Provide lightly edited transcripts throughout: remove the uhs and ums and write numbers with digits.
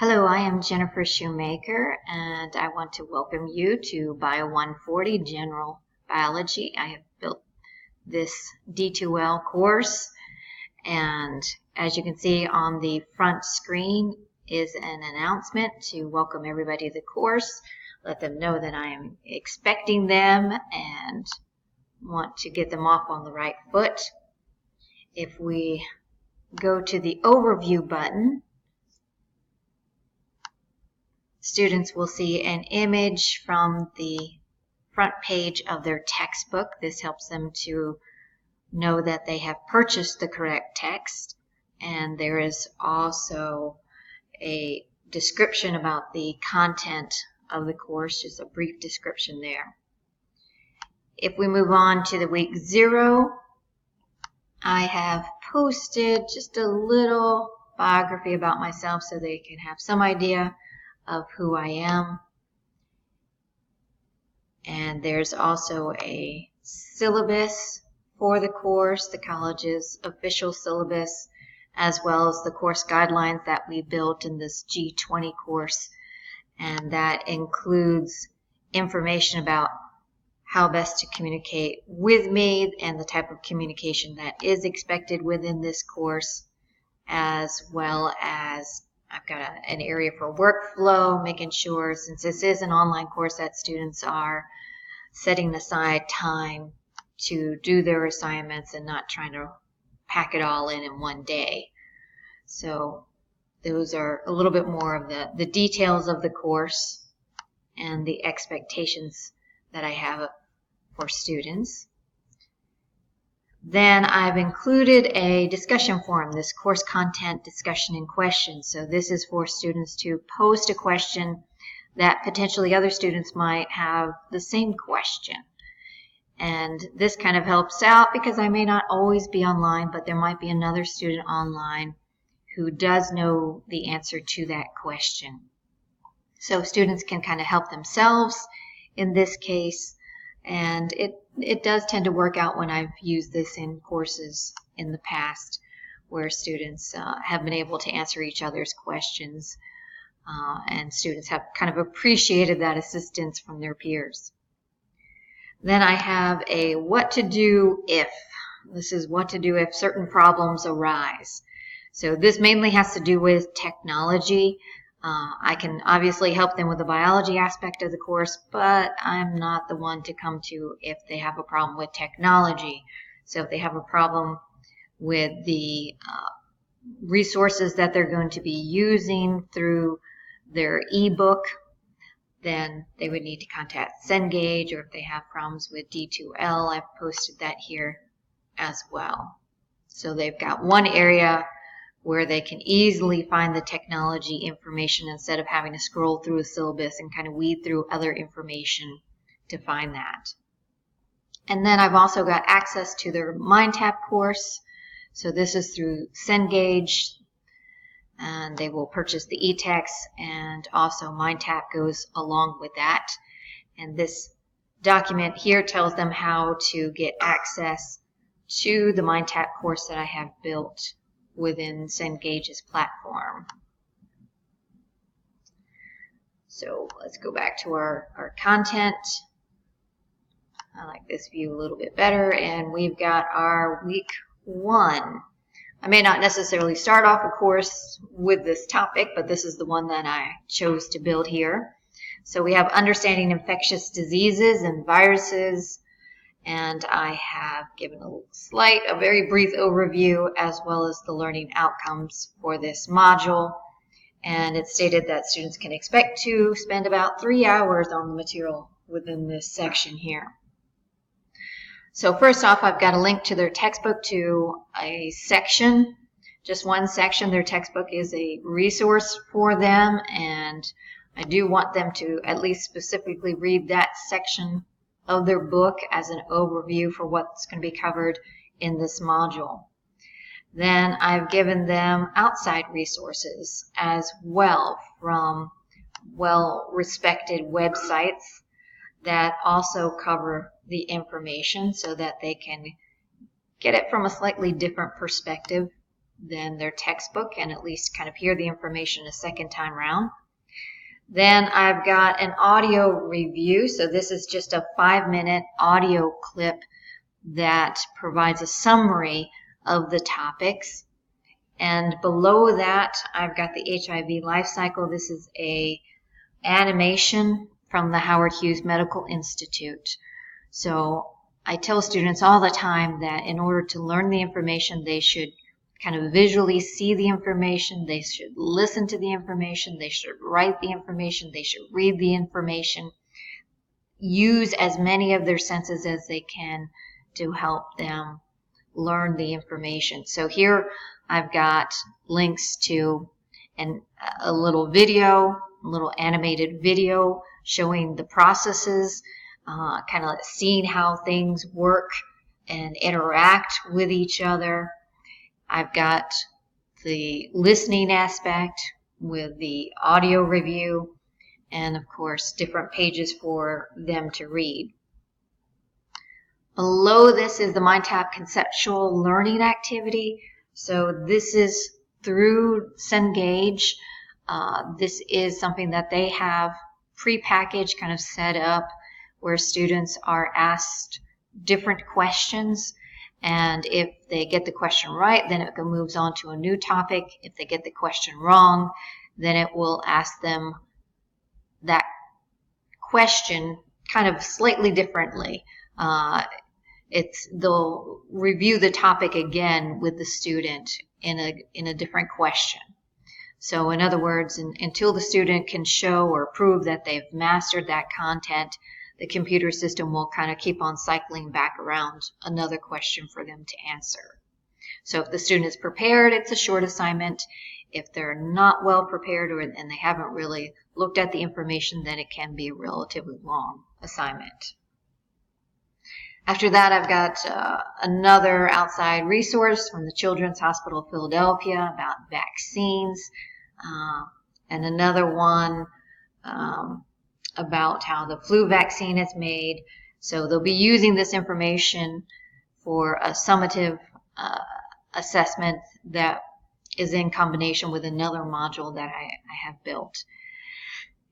Hello, I am Jennifer Shoemaker, and I want to welcome you to Bio 140 General Biology. I have built this D2L course, and as you can see on the front screen is an announcement to welcome everybody to the course, let them know that I am expecting them and want to get them off on the right foot. If we go to the overview button, students will see an image from the front page of their textbook. This helps them to know that they have purchased the correct text. And there is also a description about the content of the course, just a brief description there. If we move on to the week 0, I have posted just a little biography about myself so they can have some idea of who I am. And there's also a syllabus for the course, the college's official syllabus, as well as the course guidelines that we built in this G20 course. And that includes information about how best to communicate with me and the type of communication that is expected within this course, as well as I've got an area for workflow, making sure, since this is an online course, that students are setting aside time to do their assignments and not trying to pack it all in one day. So those are a little bit more of the details of the course and the expectations that I have for students. Then I've included a discussion forum, this course content discussion and questions. So this is for students to post a question that potentially other students might have the same question. And this kind of helps out because I may not always be online, but there might be another student online who does know the answer to that question. So students can kind of help themselves in this case, and it does tend to work out when I've used this in courses in the past where students have been able to answer each other's questions, and students have kind of appreciated that assistance from their peers. Then I have a what to do if. This is what to do if certain problems arise. So this mainly has to do with technology. I can obviously help them with the biology aspect of the course, but I'm not the one to come to if they have a problem with technology. So if they have a problem with the resources that they're going to be using through their ebook, then they would need to contact Cengage, or if they have problems with D2L, I've posted that here as well. So they've got one area where they can easily find the technology information instead of having to scroll through a syllabus and kind of weed through other information to find that. And then I've also got access to their MindTap course. So this is through Cengage, and they will purchase the e-text, and also MindTap goes along with that. And this document here tells them how to get access to the MindTap course that I have built within Cengage's platform. So let's go back to our content. I like this view a little bit better, and we've got our week 1. I may not necessarily start off a course with this topic, but this is the one that I chose to build here. So we have understanding infectious diseases and viruses, and I have given a very brief overview as well as the learning outcomes for this module. And it's stated that students can expect to spend about 3 hours on the material within this section here. So first off, I've got a link to their textbook to a section, just one section. Their textbook is a resource for them, and I do want them to at least specifically read that section of their book as an overview for what's going to be covered in this module. Then I've given them outside resources as well from well-respected websites that also cover the information so that they can get it from a slightly different perspective than their textbook and at least kind of hear the information a second time around. Then I've got an audio review. So this is just a 5-minute audio clip that provides a summary of the topics. And below that, I've got the HIV life cycle. This is a animation from the Howard Hughes Medical Institute. So I tell students all the time that in order to learn the information, they should kind of visually see the information, they should listen to the information, they should write the information, they should read the information, use as many of their senses as they can to help them learn the information. So here I've got links to a little video, a little animated video showing the processes, kind of seeing how things work and interact with each other. I've got the listening aspect with the audio review, and of course different pages for them to read. Below this is the MindTap conceptual learning activity. So this is through Cengage. This is something that they have pre-packaged, kind of set up, where students are asked different questions. And if they get the question right, then it moves on to a new topic. If they get the question wrong, then it will ask them that question kind of slightly differently. They'll review the topic again with the student in a different question. So in other words, until the student can show or prove that they've mastered that content, the computer system will kind of keep on cycling back around another question for them to answer. So if the student is prepared, it's a short assignment. If they're not well prepared and they haven't really looked at the information, then it can be a relatively long assignment. After that, I've got another outside resource from the Children's Hospital of Philadelphia about vaccines, and another one about how the flu vaccine is made. So they'll be using this information for a summative assessment that is in combination with another module that I have built.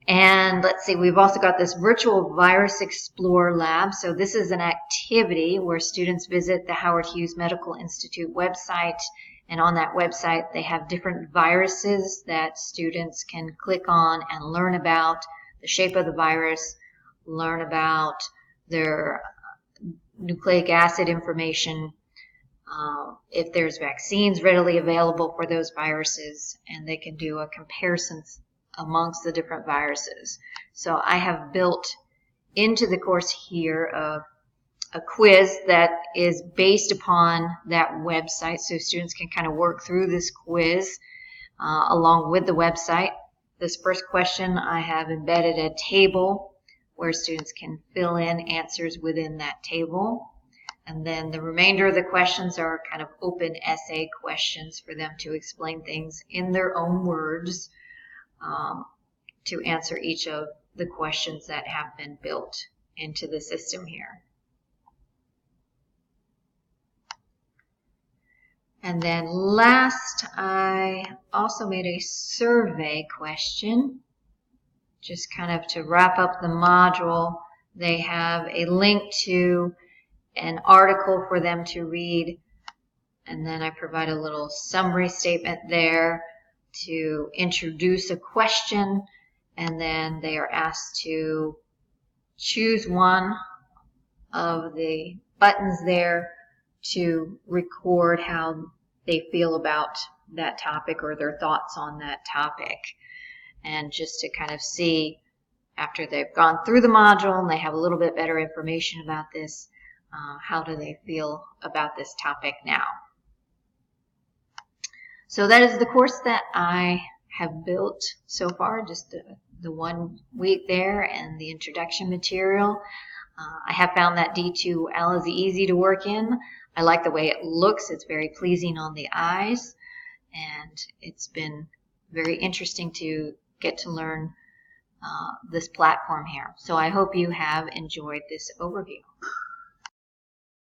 And let's see, we've also got this virtual virus explorer lab. So this is an activity where students visit the Howard Hughes Medical Institute website, and on that website they have different viruses that students can click on and learn about the shape of the virus, learn about their nucleic acid information, if there's vaccines readily available for those viruses, and they can do a comparison amongst the different viruses. So I have built into the course here a quiz that is based upon that website, so students can kind of work through this quiz along with the website. This first question, I have embedded a table where students can fill in answers within that table. And then the remainder of the questions are kind of open essay questions for them to explain things in their own words to answer each of the questions that have been built into the system here. And then last, I also made a survey question, just kind of to wrap up the module. They have a link to an article for them to read, and then I provide a little summary statement there to introduce a question, and then they are asked to choose one of the buttons there to record how they feel about that topic or their thoughts on that topic, and just to kind of see after they've gone through the module and they have a little bit better information about this, how do they feel about this topic now. So that is the course that I have built so far, just the 1 week there and the introduction material. I have found that D2L is easy to work in. I like the way it looks. It's very pleasing on the eyes, and it's been very interesting to get to learn this platform here. So I hope you have enjoyed this overview.